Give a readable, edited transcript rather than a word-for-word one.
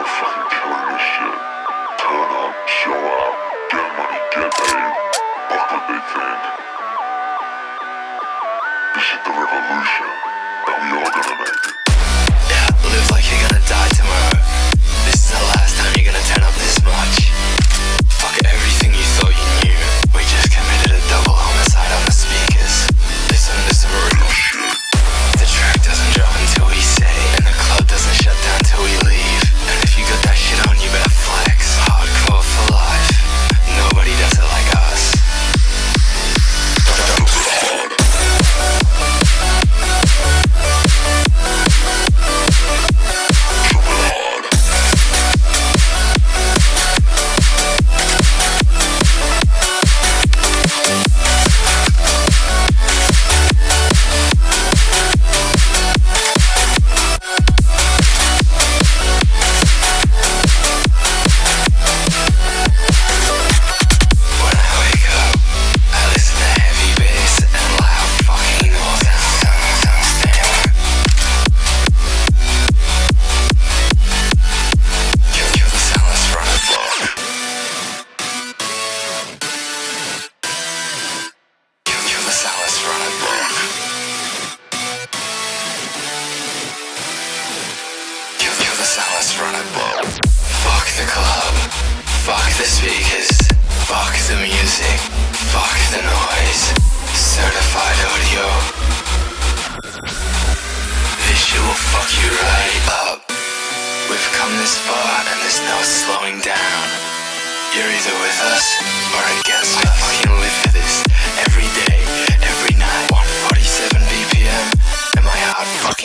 fucking killing this shit. Turn up, show out, get money, get paid. Fuck what they think. This is the revolution, and we all gonna make it. Yeah, live like you're gonna die tomorrow. This is the last time you're gonna turn up this much. Fuck everything you thought you knew. We just committed a double homicide on the speakers. Listen to some real shit. The track doesn't drop until we say, and the club doesn't shut down till we leave. And if you got that shit on, you better flex. Hardcore for life. Nobody does it like us. Fuck the club, fuck the speakers, fuck the music, fuck the noise. Certified audio. This shit will fuck you right up. We've come this far and there's no slowing down. You're either with us or against us. I fucking live for this every day, every night. 147 BPM and my heart fucking